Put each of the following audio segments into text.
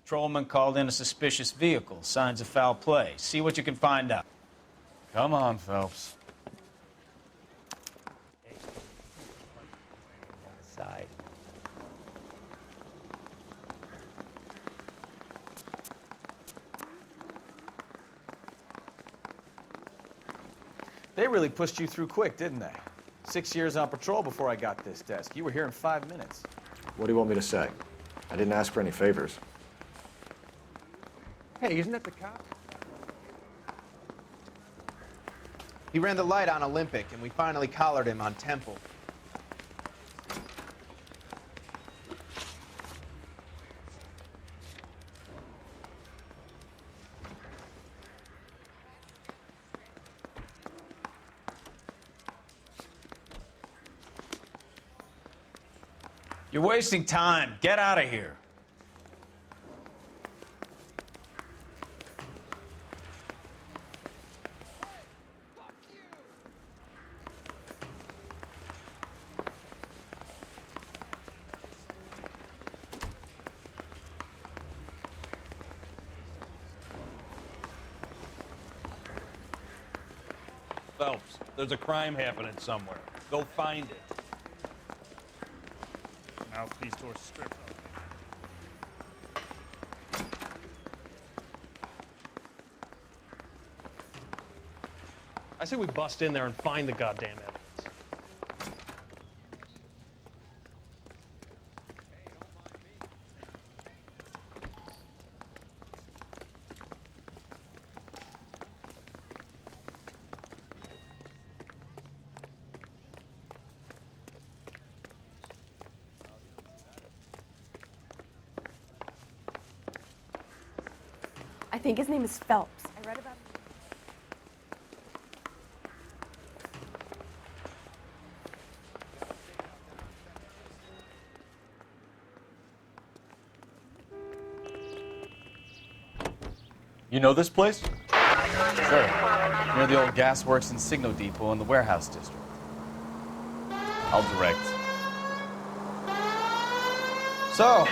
Patrolman called in a suspicious vehicle. Signs of foul play. See what you can find out. Come on, Phelps. Side. They really pushed you through quick, didn't they? 6 years on patrol before I got this desk. You were here in 5 minutes. What do you want me to say? I didn't ask for any favors. Hey, isn't that the cop? He ran the light on Olympic, and we finally collared him on Temple. You're wasting time. Get out of here. Phelps, there's a crime happening somewhere. Go find it. Now these doors stripped up. I say we bust in there and find the goddamn evidence. I think his name is Phelps. I read about him. You know this place? Sure. Near the old gas works and Signo Depot in the warehouse district. I'll direct. So,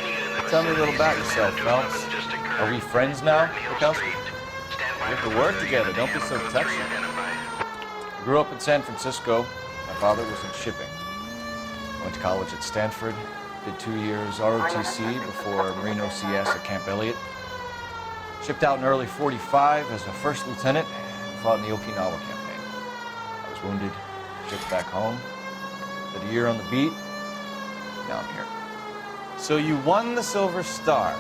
tell me a little about yourself, Phelps. Are we friends now, Bukowski? We have to work together. Don't be so touchy. I grew up in San Francisco. My father was in shipping. Went to college at Stanford. Did 2 years ROTC before Marine OCS at Camp Elliott. Shipped out in early '45 as a first lieutenant and fought in the Okinawa campaign. I was wounded, shipped back home. Did a year on the beat. Now I'm here. So you won the Silver Star.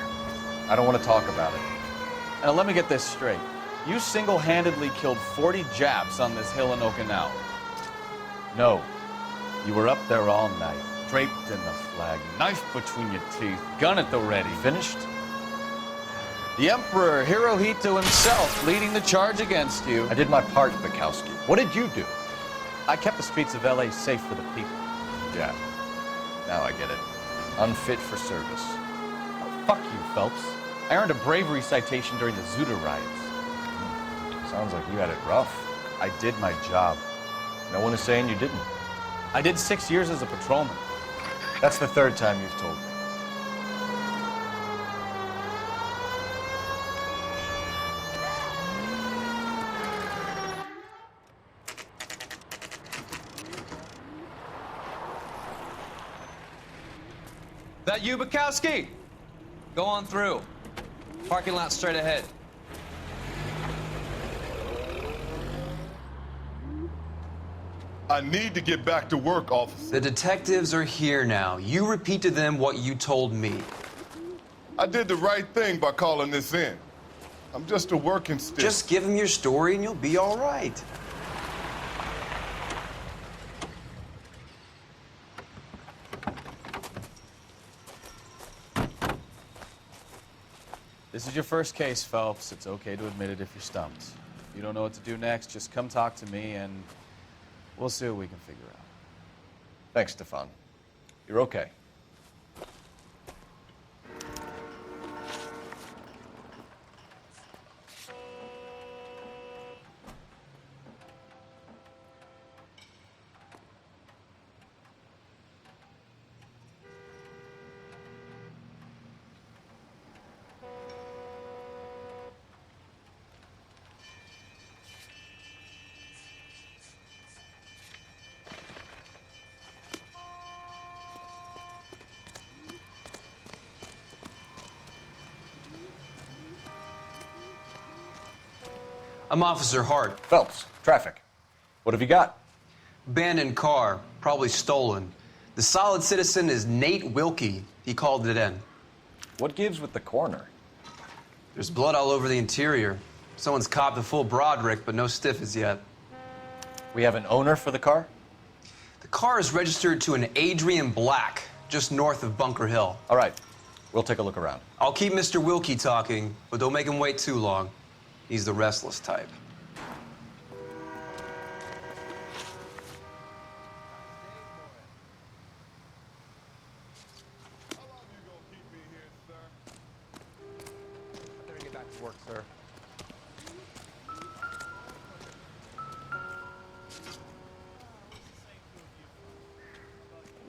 I don't want to talk about it. Now let me get this straight. You single-handedly killed 40 Japs on this hill in Okinawa. No. You were up there all night, draped in the flag, knife between your teeth, gun at the ready. Finished? The Emperor Hirohito himself leading the charge against you. I did my part, Bukowski. What did you do? I kept the streets of LA safe for the people. Yeah. Now I get it. Unfit for service. Oh, fuck you, Phelps. I earned a bravery citation during the Zuda riots. Sounds like you had it rough. I did my job. No one is saying you didn't. I did 6 years as a patrolman. That's the third time you've told me. That you, Bukowski? Go on through. Parking lot straight ahead. I need to get back to work, officer. The detectives are here now. You repeat to them what you told me. I did the right thing by calling this in. I'm just a working stick. Just give them your story and you'll be all right. This is your first case, Phelps. It's okay to admit it if you're stumped. If you don't know what to do next, just come talk to me and we'll see what we can figure out. Thanks, Stefan. You're okay. I'm Officer Hart. Phelps, traffic. What have you got? Abandoned car, probably stolen. The solid citizen is Nate Wilkie. He called it in. What gives with the coroner? There's blood all over the interior. Someone's copped a full Broderick, but no stiff as yet. We have an owner for the car? The car is registered to an Adrian Black, just north of Bunker Hill. All right, we'll take a look around. I'll keep Mr. Wilkie talking, but don't make him wait too long. He's the restless type. How long you gonna keep me here, sir? Better get back to work, sir.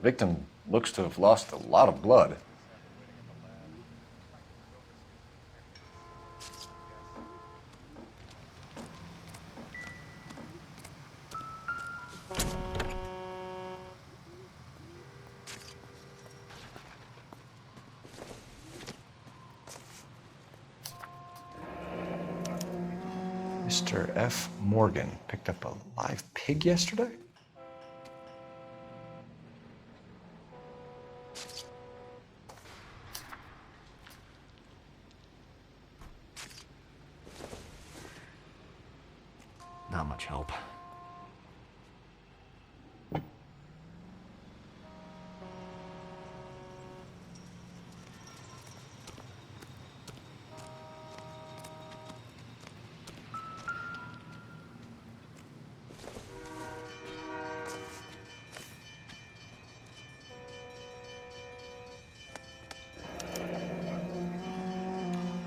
Victim looks to have lost a lot of blood. Mr. F. Morgan picked up a live pig yesterday? Not much help.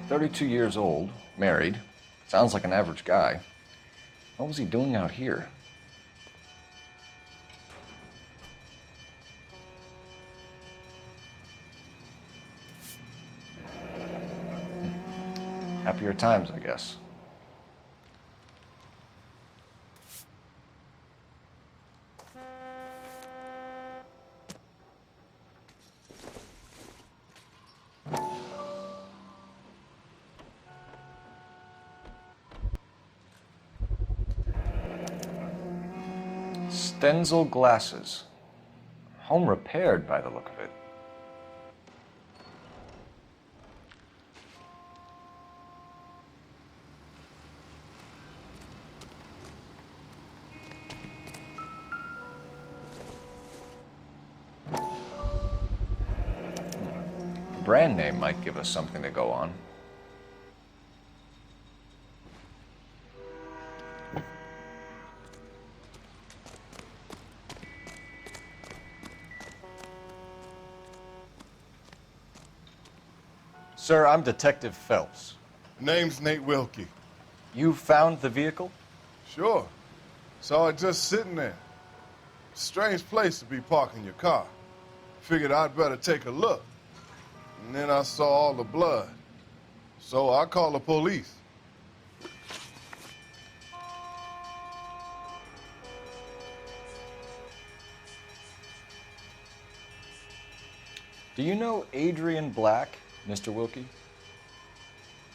"32 years old, married. Sounds like an average guy. What was he doing out here?" Happier times, I guess. Stenzel glasses. Home repaired by the look of it. Brand name might give us something to go on. Sir, I'm Detective Phelps. Name's Nate Wilkie. You found the vehicle? Sure. Saw it just sitting there. Strange place to be parking your car. Figured I'd better take a look. And then I saw all the blood. So I called the police. Do you know Adrian Black, Mr. Wilkie?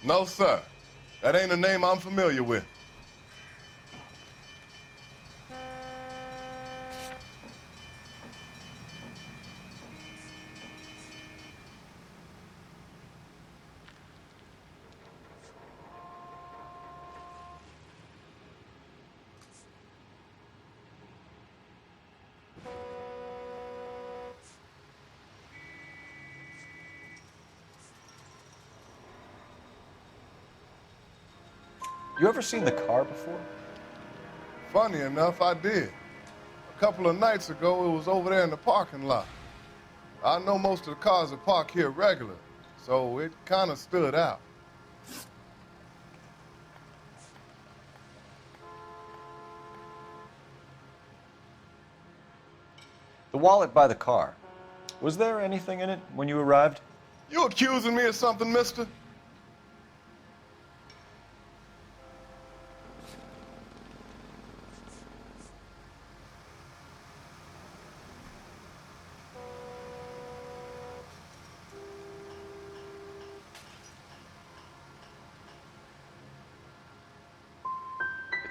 No, sir. That ain't a name I'm familiar with. You ever seen the car before? Funny enough, I did. A couple of nights ago, it was over there in the parking lot. I know most of the cars are parked here regular, so it kind of stood out. The wallet by the car. Was there anything in it when you arrived? You accusing me of something, mister?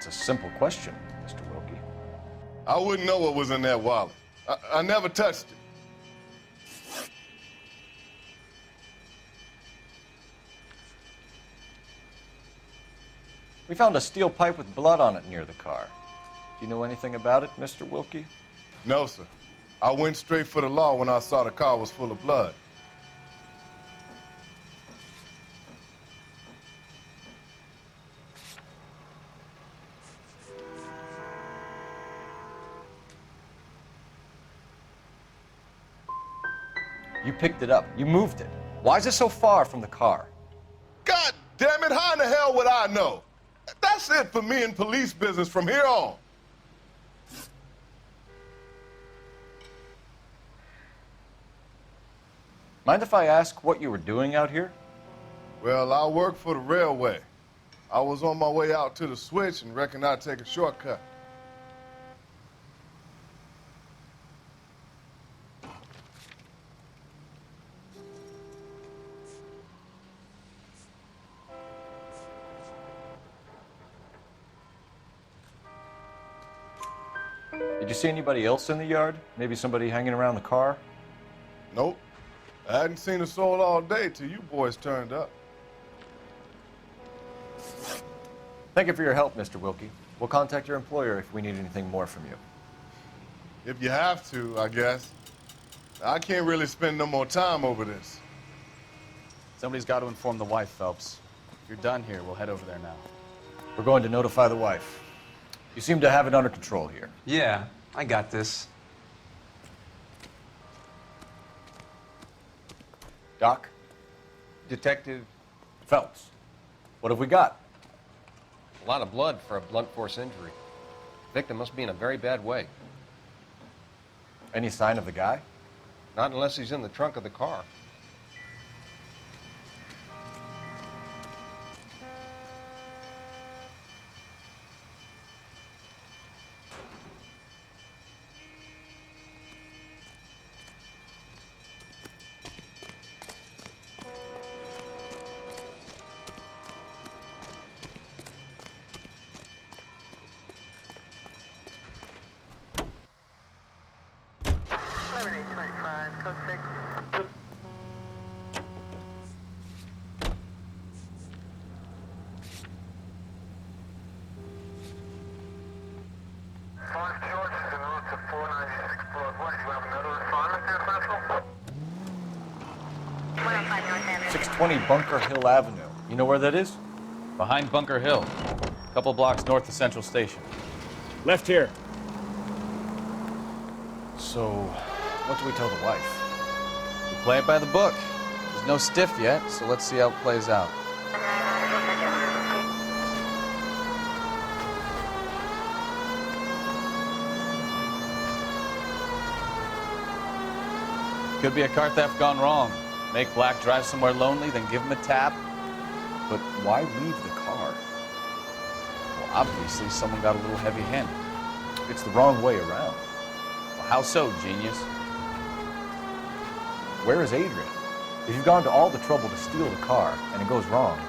That's a simple question, Mr. Wilkie. I wouldn't know what was in that wallet. I never touched it. We found a steel pipe with blood on it near the car. Do you know anything about it, Mr. Wilkie? No, sir. I went straight for the law when I saw the car was full of blood. You picked it up. You moved it. Why is it so far from the car? God damn it, how in the hell would I know? That's it for me in police business from here on. Mind if I ask what you were doing out here? Well, I work for the railway. I was on my way out to the switch and reckoned I'd take a shortcut. Did you see anybody else in the yard? Maybe somebody hanging around the car? Nope. I hadn't seen a soul all day till you boys turned up. Thank you for your help, Mr. Wilkie. We'll contact your employer if we need anything more from you. If you have to, I guess. I can't really spend no more time over this. Somebody's got to inform the wife, Phelps. If you're done here, we'll head over there now. We're going to notify the wife. You seem to have it under control here. Yeah, I got this. Doc? Detective, Phelps. What have we got? a lot of blood for a blunt force injury. Victim must be in a very bad way. Any sign of the guy? Not unless he's in the trunk of the car. Bunker Hill Avenue. You know where that is? Behind Bunker Hill, a couple blocks north of Central Station. Left here. So, what do we tell the wife? We play it by the book. There's no stiff yet, so let's see how it plays out. Could be a car theft gone wrong. Make Black drive somewhere lonely, then give him a tap. But why leave the car? Well, obviously, someone got a little heavy-handed. It's the wrong way around. Well, how so, genius? Where is Adrian? If you've gone to all the trouble to steal the car and it goes wrong,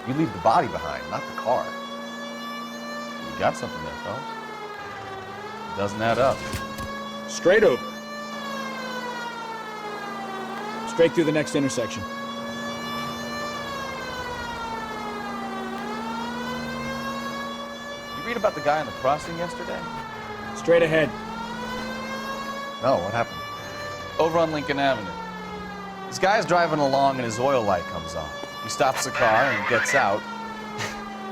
you leave the body behind, not the car. You got something there, fellas. It doesn't add up. Straight over. Straight through the next intersection. You read about the guy on the crossing yesterday? Straight ahead. No, what happened? Over on Lincoln Avenue. This guy's driving along and his oil light comes on. He stops the car and gets out.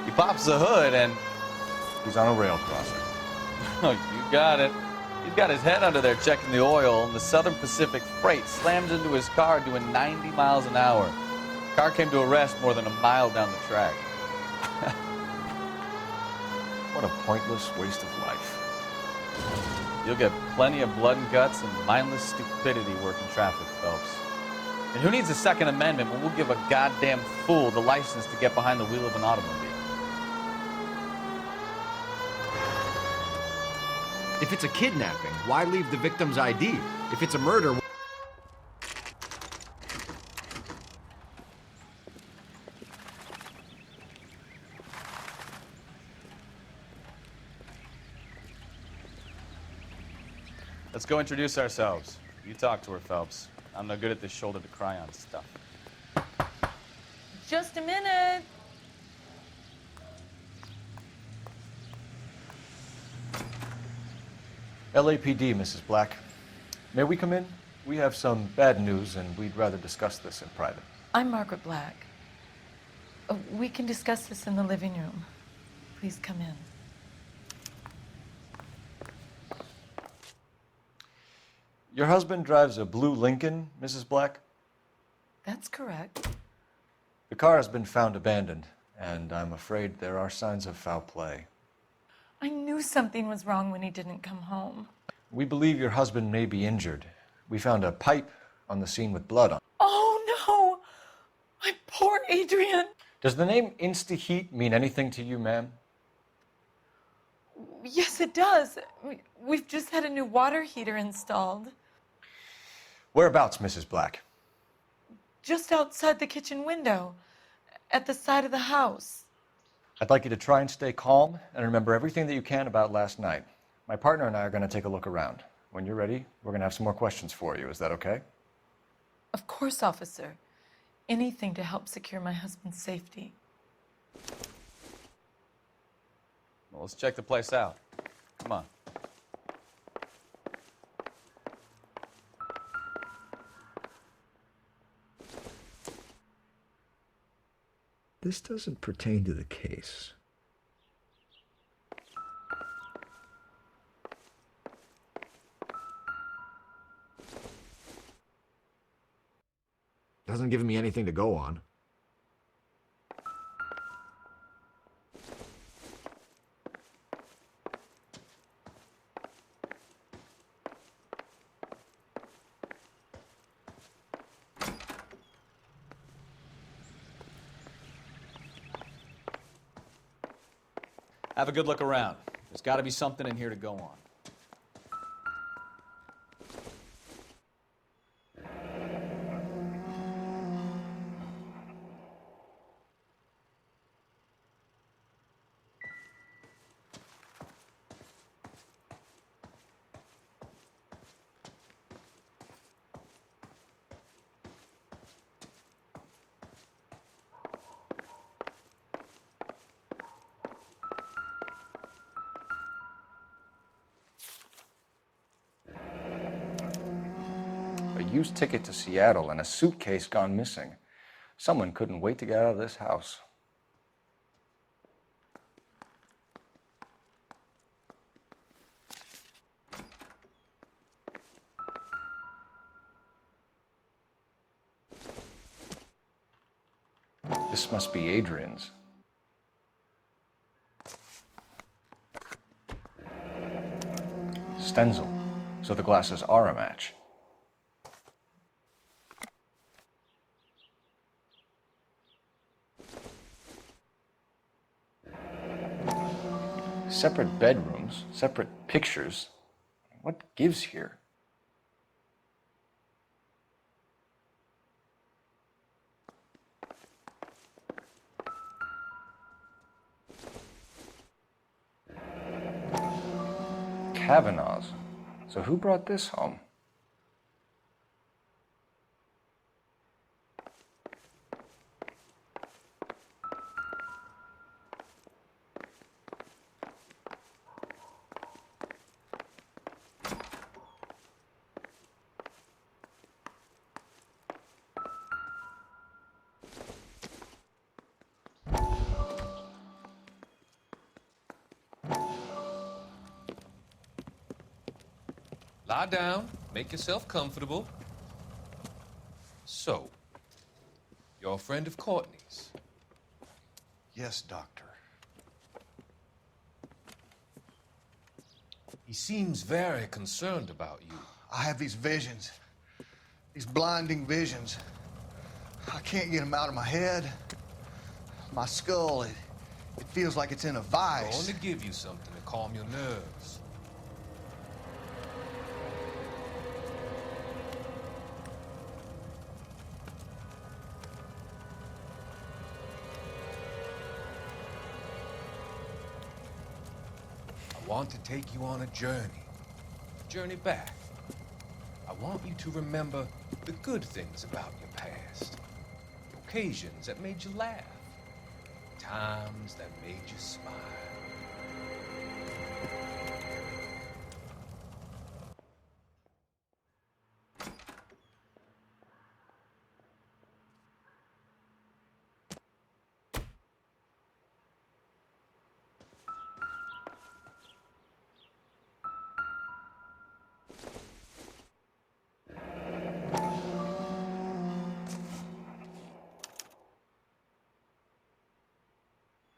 He pops the hood and... He's on a rail crossing. Oh, you got it. He's got his head under there checking the oil, and the Southern Pacific Freight slams into his car doing 90 miles an hour. The car came to a rest more than a mile down the track. What a pointless waste of life. You'll get plenty of blood and guts and mindless stupidity working traffic, Phelps. And who needs a Second Amendment when we'll give a goddamn fool the license to get behind the wheel of an automobile? If it's a kidnapping, why leave the victim's ID? If it's a murder... Let's go introduce ourselves. You talk to her, Phelps. I'm no good at this shoulder to cry on stuff. Just a minute. LAPD, Mrs. Black. May we come in? We have some bad news, and we'd rather discuss this in private. I'm Margaret Black. We can discuss this in the living room. Please come in. Your husband drives a blue Lincoln, Mrs. Black? That's correct. The car has been found abandoned, and I'm afraid there are signs of foul play. I knew something was wrong when he didn't come home. We believe your husband may be injured. We found a pipe on the scene with blood on it. Oh, no! My poor Adrian! Does the name Insta-Heat mean anything to you, ma'am? Yes, it does. We've just had a new water heater installed. Whereabouts, Mrs. Black? Just outside the kitchen window, at the side of the house. I'd like you to try and stay calm and remember everything that you can about last night. My partner and I are going to take a look around. When you're ready, we're going to have some more questions for you. Is that okay? Of course, officer. Anything to help secure my husband's safety. Well, let's check the place out. Come on. This doesn't pertain to the case. Doesn't give me anything to go on. Have a good look around. There's got to be something in here to go on. A used ticket to Seattle and a suitcase gone missing. Someone couldn't wait to get out of this house. This must be Adrian's. Stenzel. So the glasses are a match. Separate bedrooms, separate pictures. What gives here? Kavanaugh's. So who brought this home? Lie down, make yourself comfortable. So, you're a friend of Courtney's? Yes, Doctor. He seems very concerned about you. I have these visions, these blinding visions. I can't get them out of my head. My skull, it feels like it's in a I'm vice. going to give you something to calm your nerves. I want to take you on a journey back. want you to remember the good things about your past. Occasions that made you laugh. Times that made you smile.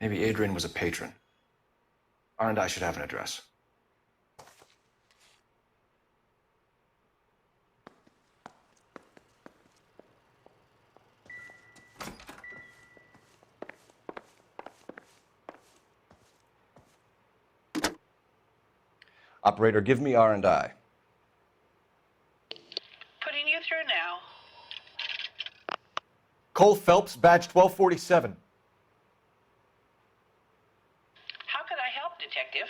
Maybe Adrian was a patron. R&I should have an address. Operator, give me R&I. Putting you through now. Cole Phelps, badge 1247. How could I help, Detective?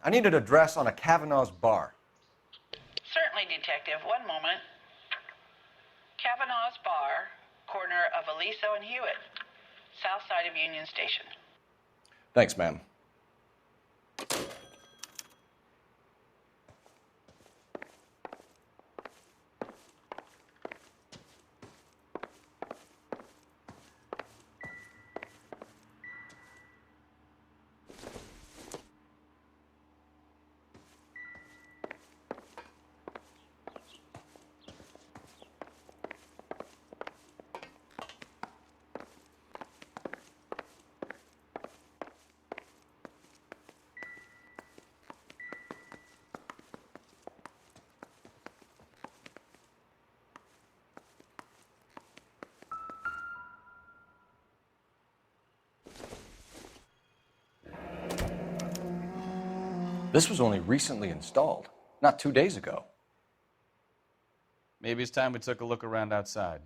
I need an address on a Kavanaugh's bar. Certainly, Detective. One moment. Kavanaugh's Bar, corner of Aliso and Hewitt, south side of Union Station. Thanks, ma'am. This was only recently installed, not 2 days ago. Maybe it's time we took a look around outside.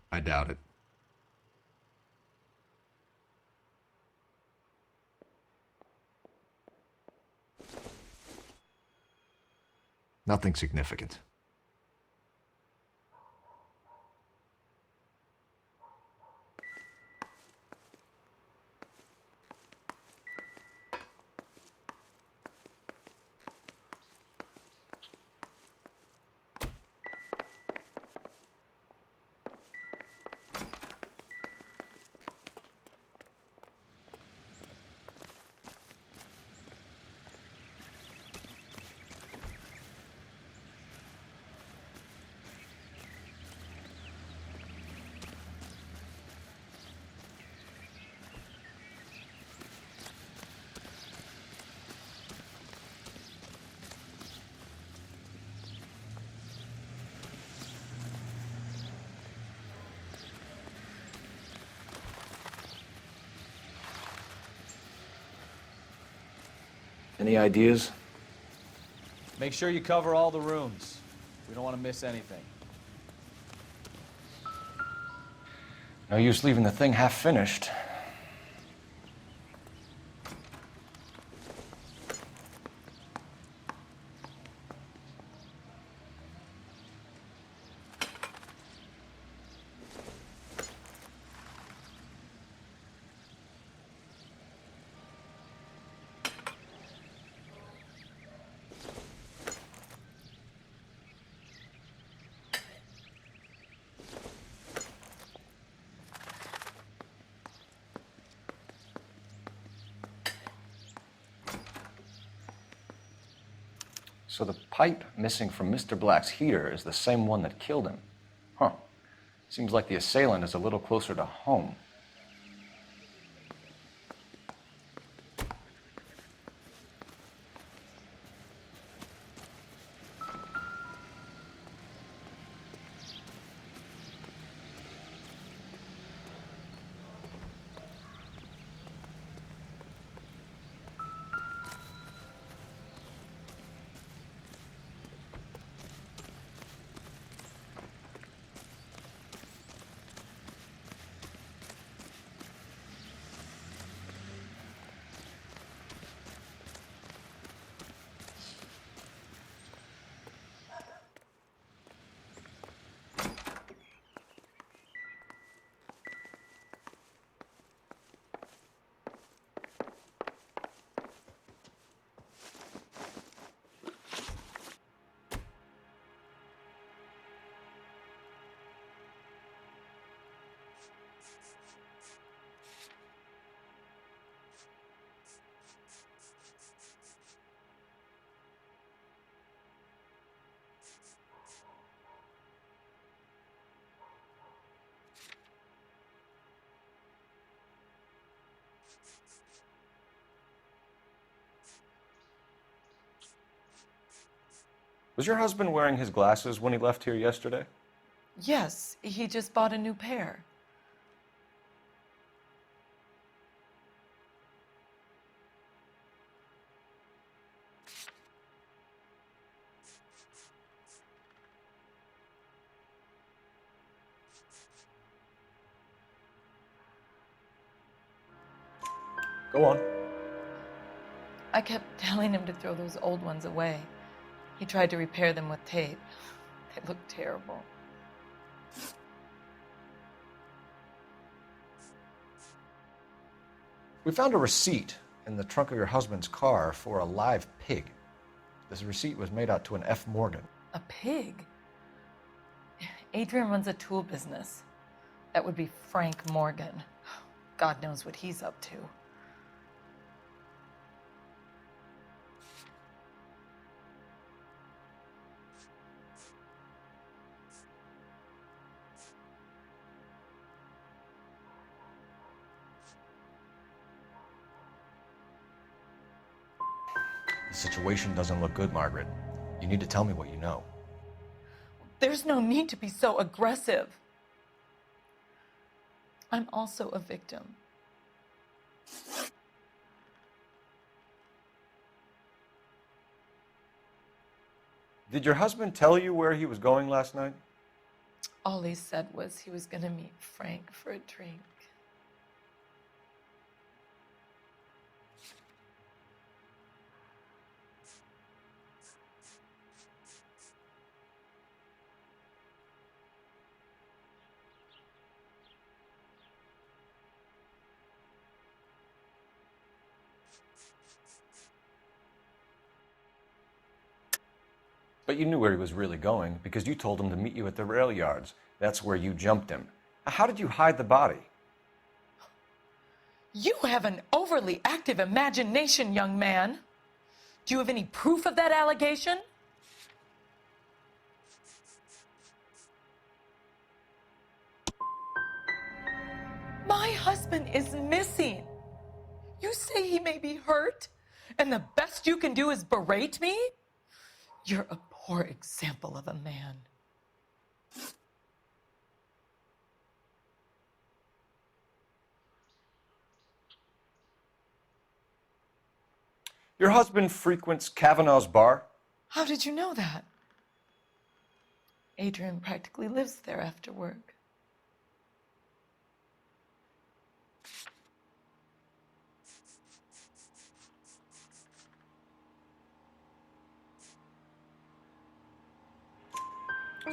I doubt it. Nothing significant. Any ideas? Make sure you cover all the rooms. We don't want to miss anything. No use leaving the thing half finished. So the pipe missing from Mr. Black's heater is the same one that killed him. Huh. Seems like the assailant is a little closer to home. Was your husband wearing his glasses when he left here yesterday? Yes, he just bought a new pair. Go on. I kept telling him to throw those old ones away. He tried to repair them with tape. They looked terrible. We found a receipt in the trunk of your husband's car for a live pig. This receipt was made out to an F. Morgan. A pig? Adrian runs a tool business. That would be Frank Morgan. God knows what he's up to. The situation doesn't look good, Margaret. You need to tell me what you know. There's no need to be so aggressive. I'm also a victim. Did your husband tell you where he was going last night? All he said was he was going to meet Frank for a drink. But you knew where he was really going because you told him to meet you at the rail yards. That's where you jumped him. How did you hide the body? You have an overly active imagination, young man. Do you have any proof of that allegation? My husband is missing. You say he may be hurt, and the best you can do is berate me? You're a poor example of a man. Your husband frequents Kavanaugh's bar? How did you know that? Adrian practically lives there after work.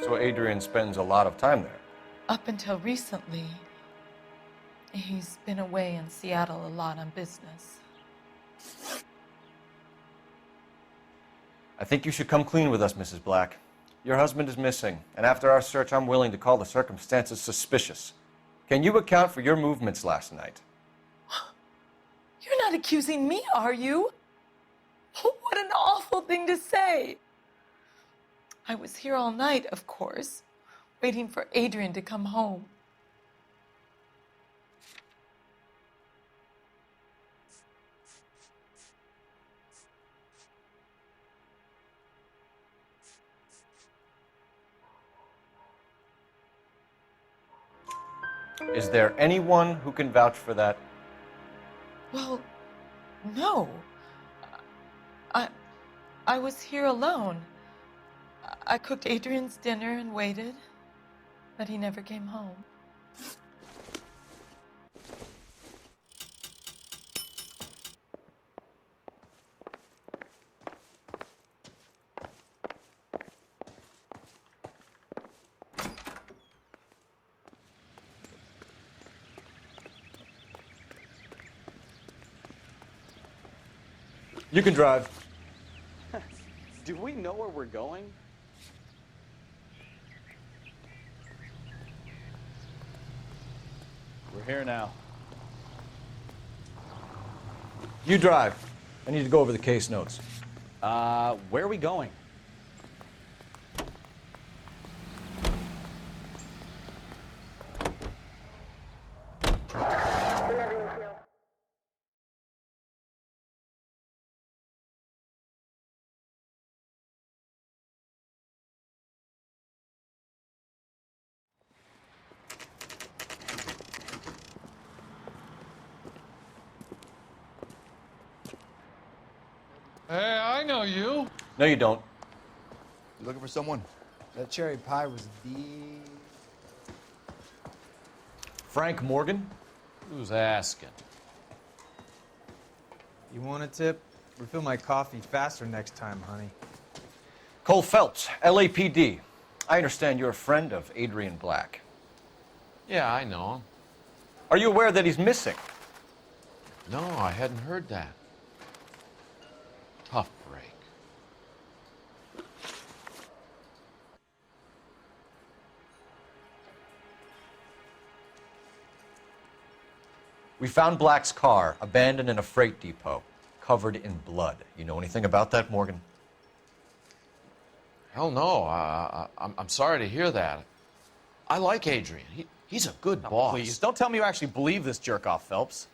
So Adrian spends a lot of time there. Up until recently, he's been away in Seattle a lot on business. I think you should come clean with us, Mrs. Black. Your husband is missing, and after our search, I'm willing to call the circumstances suspicious. Can you account for your movements last night? You're not accusing me, are you? What an awful thing to say. I was here all night, of course, waiting for Adrian to come home. Is there anyone who can vouch for that? Well, no. I was here alone. I cooked Adrian's dinner and waited, but he never came home. You can drive. Do we know where we're going? We're here now. You drive. I need to go over the case notes. Where are we going? Hey, I know you. No, you don't. You looking for someone? That cherry pie was the... Frank Morgan? Who's asking? You want a tip? Refill my coffee faster next time, honey. Cole Phelps, LAPD. I understand you're a friend of Adrian Black. Yeah, I know him. Are you aware that he's missing? No, I hadn't heard that. Tough break. We found Black's car abandoned in a freight depot, covered in blood. You know anything about that, Morgan? Hell no. I'm sorry to hear that. I like Adrian. He's a good boss. Please, don't tell me you actually believe this jerk-off, Phelps.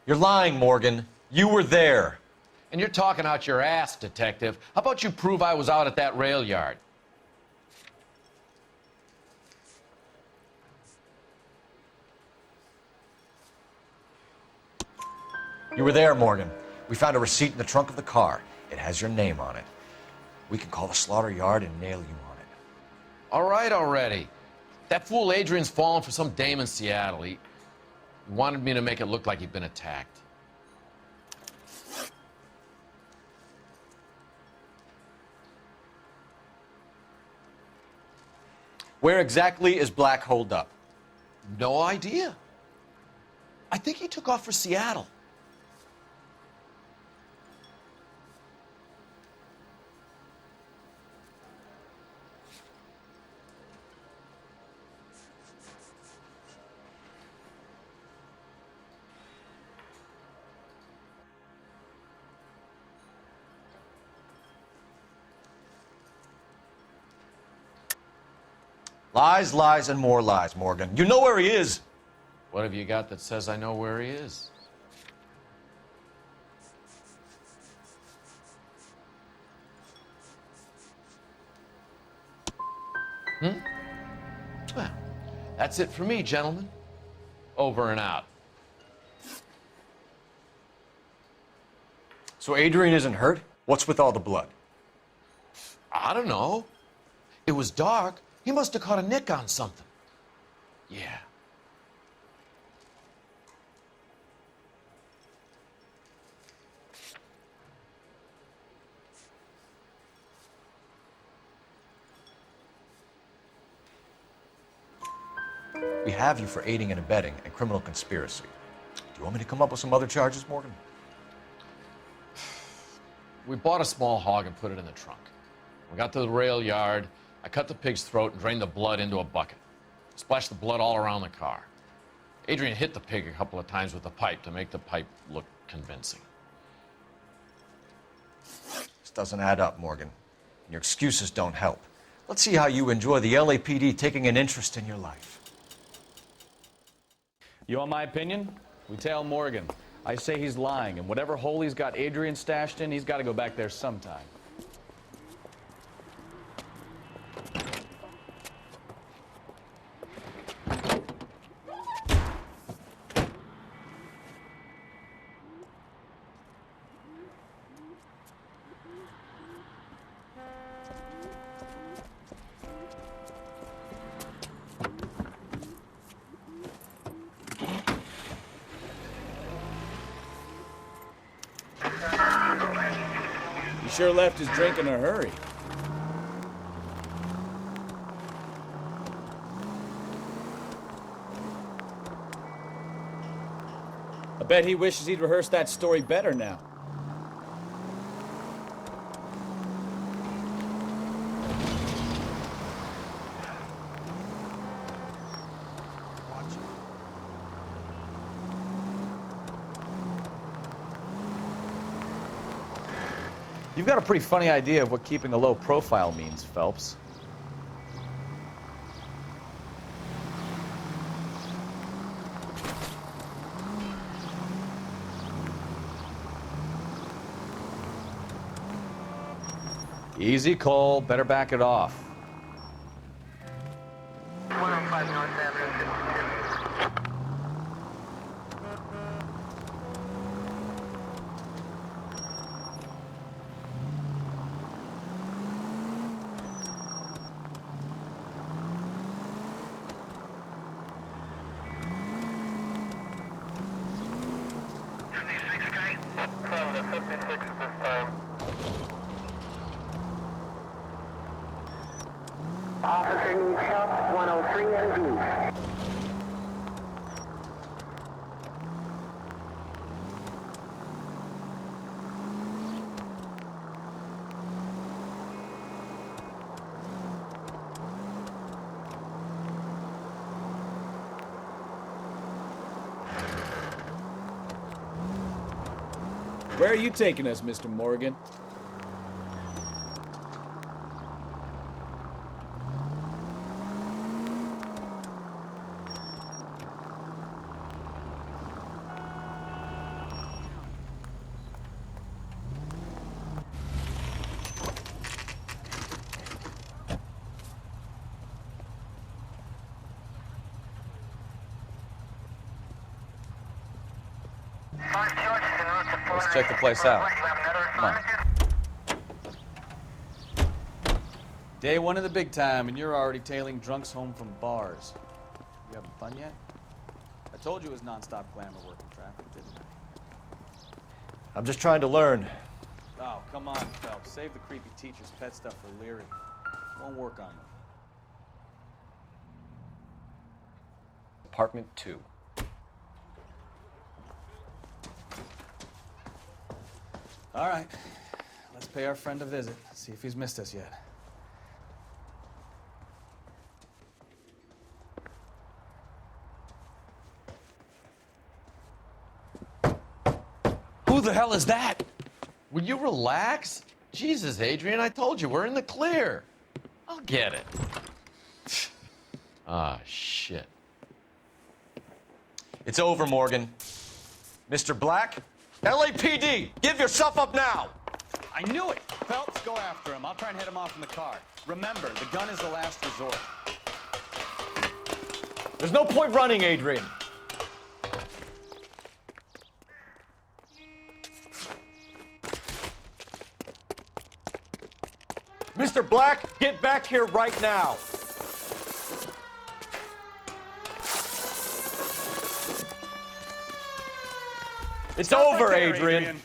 You're lying, Morgan. You were there. And you're talking out your ass, detective. How about you prove I was out at that rail yard? You were there, Morgan. We found a receipt in the trunk of the car. It has your name on it. We can call the slaughter yard and nail you on it. All right already. That fool Adrian's fallen for some dame in Seattle. He wanted me to make it look like he'd been attacked. Where exactly is Black holed up? No idea. I think he took off for Seattle. Lies, lies, and more lies, Morgan. You know where he is. What have you got that says I know where he is? Well, that's it for me, gentlemen. Over and out. So Adrian isn't hurt? What's with all the blood? I don't know. It was dark. He must have caught a nick on something. Yeah. We have you for aiding and abetting and criminal conspiracy. Do you want me to come up with some other charges, Morgan? We bought a small hog and put it in the trunk. We got to the rail yard. I cut the pig's throat and drained the blood into a bucket. Splashed the blood all around the car. Adrian hit the pig a couple of times with the pipe to make the pipe look convincing. This doesn't add up, Morgan. Your excuses don't help. Let's see how you enjoy the LAPD taking an interest in your life. You want my opinion? We tail Morgan. I say he's lying, and whatever hole he's got Adrian stashed in, he's got to go back there sometime. He sure left his drink in a hurry. I bet he wishes he'd rehearsed that story better now. You've got a pretty funny idea of what keeping a low profile means, Phelps. Easy, Cole. Better back it off. 105 North Avenue. Officer needs help, 103 and D. Where are you taking us, Mr. Morgan? Let's check the place out. Come on. Day one of the big time, and you're already tailing drunks home from bars. You having fun yet? I told you it was non-stop glamour working traffic, didn't I? I'm just trying to learn. Oh, come on, Phelps. Save the creepy teacher's pet stuff for Leary. Won't work on them. Apartment 2. All right. Let's pay our friend a visit. See if he's missed us yet. Who the hell is that? Will you relax? Jesus, Adrian, I told you, we're in the clear. I'll get it. Ah, shit. It's over, Morgan. Mr. Black, LAPD, give yourself up now! I knew it! Phelps, go after him. I'll try and hit him off in the car. Remember, the gun is the last resort. There's no point running, Adrian. Mr. Black, get back here right now. It's Stop over, right there, Adrian.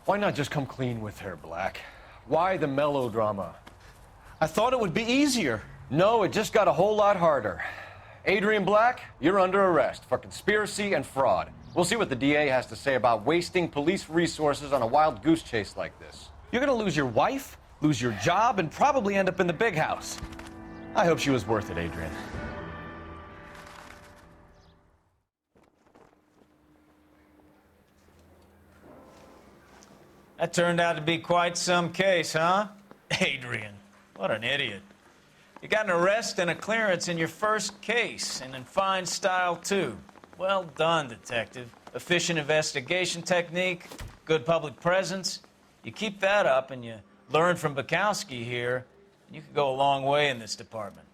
Why not just come clean with her, Black? Why the melodrama? I thought it would be easier. No, it just got a whole lot harder. Adrian Black, you're under arrest for conspiracy and fraud. We'll see what the DA has to say about wasting police resources on a wild goose chase like this. You're gonna lose your wife, lose your job, and probably end up in the big house. I hope she was worth it, Adrian. That turned out to be quite some case, huh? Adrian, what an idiot. You got an arrest and a clearance in your first case, and in fine style, too. Well done, detective. Efficient investigation technique, good public presence. You keep that up and you learn from Bukowski here, and you could go a long way in this department.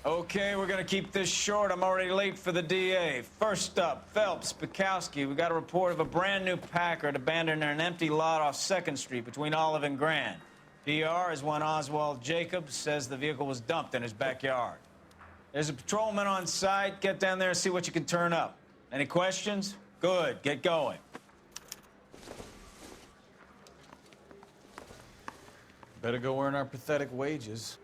Okay, we're gonna keep this short. I'm already late for the DA. First up, Phelps, Bukowski. We got a report of a brand new Packard abandoned in an empty lot off 2nd Street between Olive and Grand. PR is one Oswald Jacobs says the vehicle was dumped in his backyard. There's a patrolman on site. Get down there and see what you can turn up. Any questions? Good, get going. Better go earn our pathetic wages.